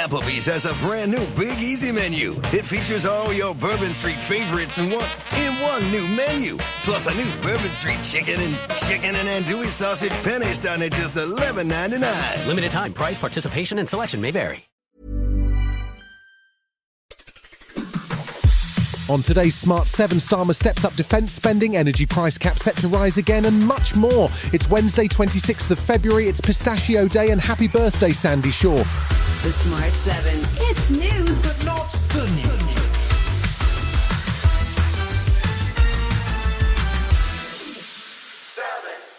Applebee's has a brand new Big Easy menu. It features all your Bourbon Street favorites in one new menu. Plus a new Bourbon Street chicken and andouille sausage penne starting at just $11.99. Limited time price, participation, and selection may vary. On today's Smart 7, Starmer steps up defence spending, energy price cap set to rise again, and much more. It's Wednesday, 26th of February. It's Pistachio Day, and happy birthday, Sandy Shaw. The Smart 7. It's news, but not the news.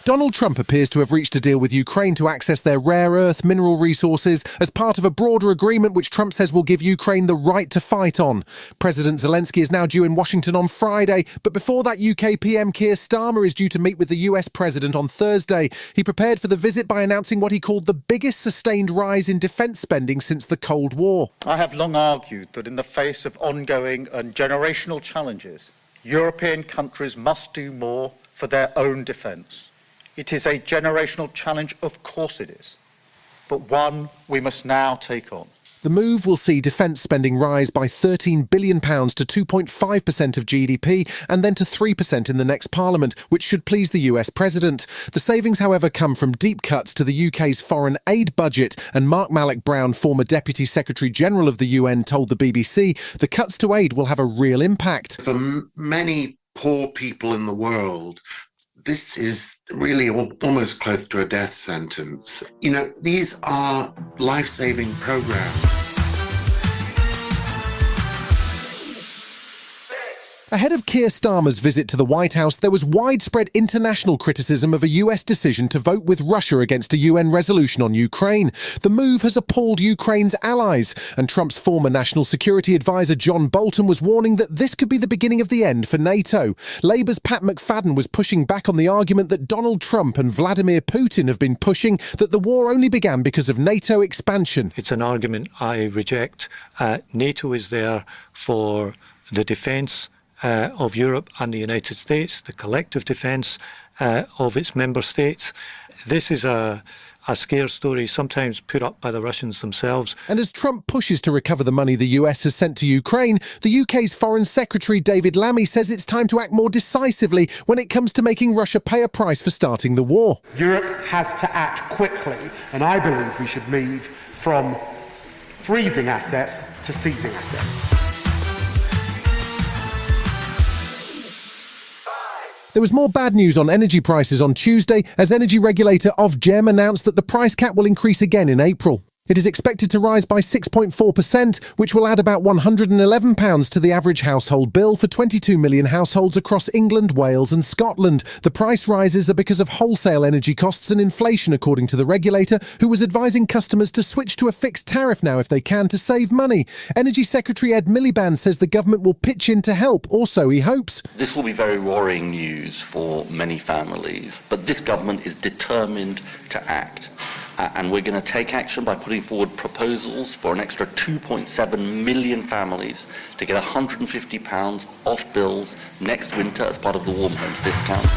Donald Trump appears to have reached a deal with Ukraine to access their rare earth mineral resources as part of a broader agreement which Trump says will give Ukraine the right to fight on. President Zelensky is now due in Washington on Friday, but before that, UK PM Keir Starmer is due to meet with the US president on Thursday. He prepared for the visit by announcing what he called the biggest sustained rise in defence spending since the Cold War. I have long argued that in the face of ongoing and generational challenges, European countries must do more for their own defence. It is a generational challenge, of course it is, but one we must now take on. The move will see defence spending rise by £13 billion to 2.5% of GDP and then to 3% in the next Parliament, which should please the US President. The savings, however, come from deep cuts to the UK's foreign aid budget, and Mark Malloch-Brown, former Deputy Secretary-General of the UN, told the BBC the cuts to aid will have a real impact. For many poor people in the world, this is really almost close to a death sentence. You know, these are life-saving programs. Ahead of Keir Starmer's visit to the White House, there was widespread international criticism of a US decision to vote with Russia against a UN resolution on Ukraine. The move has appalled Ukraine's allies, and Trump's former national security advisor John Bolton was warning that this could be the beginning of the end for NATO. Labour's Pat McFadden was pushing back on the argument that Donald Trump and Vladimir Putin have been pushing, that the war only began because of NATO expansion. It's an argument I reject. NATO is there for the defence of Europe and the United States, the collective defence of its member states. This is a scare story sometimes put up by the Russians themselves. And as Trump pushes to recover the money the US has sent to Ukraine, the UK's Foreign Secretary David Lammy says it's time to act more decisively when it comes to making Russia pay a price for starting the war. Europe has to act quickly, and I believe we should move from freezing assets to seizing assets. There was more bad news on energy prices on Tuesday as energy regulator Ofgem announced that the price cap will increase again in April. It is expected to rise by 6.4%, which will add about £111 to the average household bill for 22 million households across England, Wales and Scotland. The price rises are because of wholesale energy costs and inflation, according to the regulator, who was advising customers to switch to a fixed tariff now if they can to save money. Energy Secretary Ed Miliband says the government will pitch in to help, or so he hopes. This will be very worrying news for many families, but this government is determined to act. And we're going to take action by putting forward proposals for an extra 2.7 million families to get £150 off bills next winter as part of the Warm Homes discount.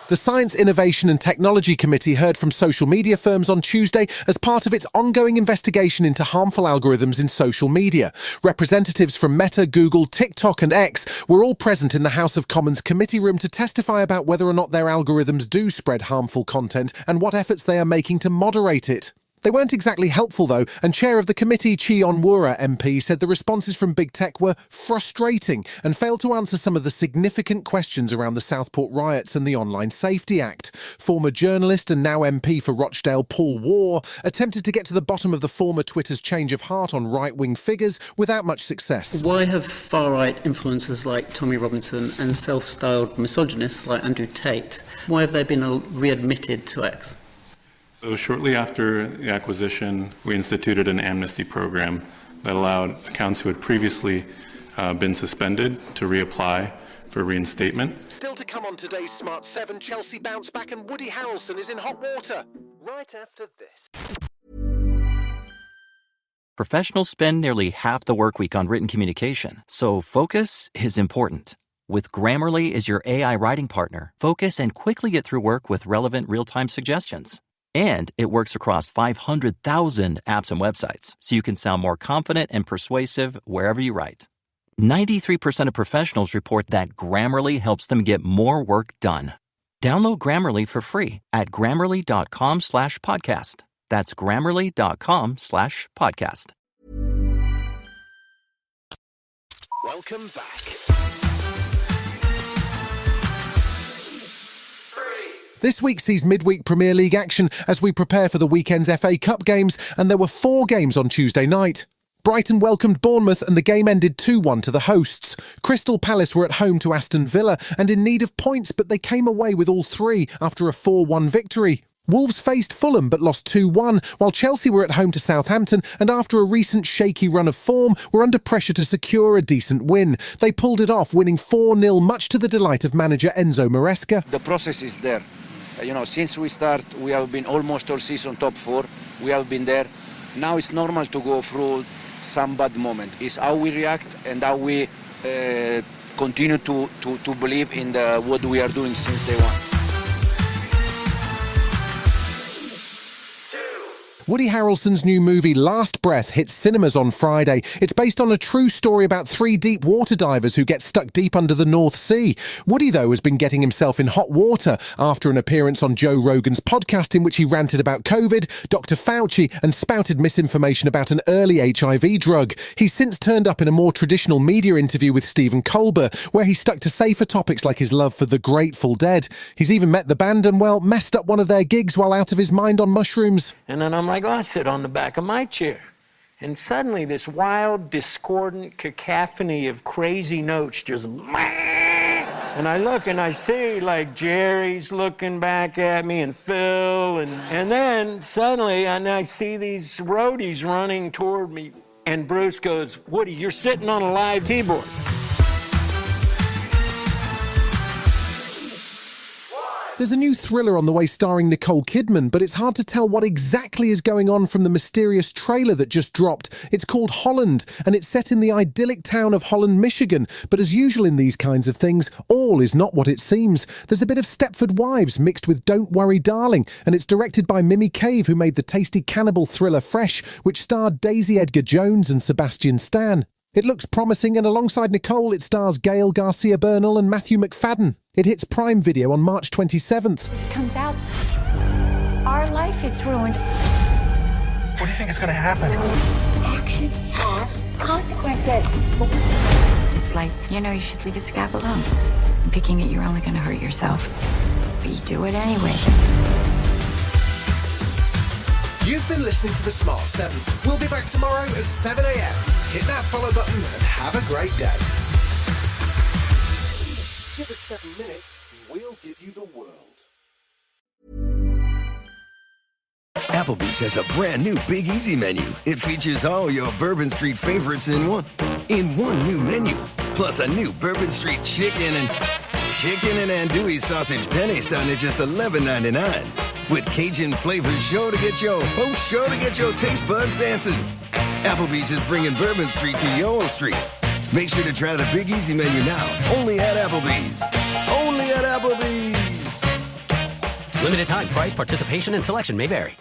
The Science, Innovation and Technology Committee heard from social media firms on Tuesday as part of its ongoing investigation into harmful algorithms in social media. Representatives from Meta, Google, TikTok and X were all present in the House of Commons committee room to testify about whether or not their algorithms do spread harmful content and what efforts they are making to moderate it. They weren't exactly helpful, though, and Chair of the committee, Chi Onwurah MP, said the responses from Big Tech were frustrating and failed to answer some of the significant questions around the Southport riots and the Online Safety Act. Former journalist and now MP for Rochdale, Paul Waugh, attempted to get to the bottom of the former Twitter's change of heart on right-wing figures without much success. Why have far-right influencers like Tommy Robinson and self-styled misogynists like Andrew Tate, why have they been readmitted to X? So shortly after the acquisition, we instituted an amnesty program that allowed accounts who had previously been suspended to reapply for reinstatement. Still to come on today's Smart 7, Chelsea bounce back and Woody Harrelson is in hot water. Right after this. Professionals spend nearly half the work week on written communication, so focus is important. With Grammarly as your AI writing partner, focus and quickly get through work with relevant real-time suggestions. And it works across 500,000 apps and websites, so you can sound more confident and persuasive wherever you write. 93% of professionals report that Grammarly helps them get more work done. Download Grammarly for free at Grammarly.com/podcast. That's Grammarly.com/podcast. Welcome back. This week sees midweek Premier League action as we prepare for the weekend's FA Cup games, and there were 4 games on Tuesday night. Brighton welcomed Bournemouth and the game ended 2-1 to the hosts. Crystal Palace were at home to Aston Villa and in need of points, but they came away with all 3 after a 4-1 victory. Wolves faced Fulham but lost 2-1, while Chelsea were at home to Southampton and after a recent shaky run of form were under pressure to secure a decent win. They pulled it off, winning 4-0, much to the delight of manager Enzo Maresca. The process is there. Since we start, we have been almost all season top 4. We have been there. Now it's normal to go through some bad moment. It's how we react and how we continue to believe in what we are doing since day one. Woody Harrelson's new movie Last Breath hits cinemas on Friday. It's based on a true story about 3 deep water divers who get stuck deep under the North Sea. Woody, though, has been getting himself in hot water after an appearance on Joe Rogan's podcast in which he ranted about COVID, Dr. Fauci, and spouted misinformation about an early HIV drug. He's since turned up in a more traditional media interview with Stephen Colbert, where he stuck to safer topics like his love for the Grateful Dead. He's even met the band and, well, messed up one of their gigs while out of his mind on mushrooms. And then I'm like, I sit on the back of my chair. And suddenly this wild, discordant cacophony of crazy notes just... And I look and I see, like, Jerry's looking back at me and Phil. And then suddenly I see these roadies running toward me. And Bruce goes, Woody, you're sitting on a live keyboard. There's a new thriller on the way starring Nicole Kidman, but it's hard to tell what exactly is going on from the mysterious trailer that just dropped. It's called Holland, and it's set in the idyllic town of Holland, Michigan. But as usual in these kinds of things, all is not what it seems. There's a bit of Stepford Wives mixed with Don't Worry Darling, and it's directed by Mimi Cave, who made the tasty cannibal thriller Fresh, which starred Daisy Edgar-Jones and Sebastian Stan. It looks promising, and alongside Nicole, it stars Gail Garcia Bernal and Matthew McFadden. It hits Prime Video on March 27th. This comes out. Our life is ruined. What do you think is going to happen? Actions have consequences. It's like, you should leave a scab alone. Picking it, you're only going to hurt yourself. But you do it anyway. You've been listening to The Smart 7. We'll be back tomorrow at 7 a.m. Hit that follow button and have a great day. Give us 7 minutes, we'll give you the world. Applebee's has a brand new Big Easy menu. It features all your Bourbon Street favorites in one new menu. Plus a new Bourbon Street chicken and andouille sausage penne starting at just $11.99. With Cajun flavors sure to get your taste buds dancing. Applebee's is bringing Bourbon Street to your street. Make sure to try the Big Easy menu now. Only at Applebee's. Only at Applebee's. Limited time price, participation, and selection may vary.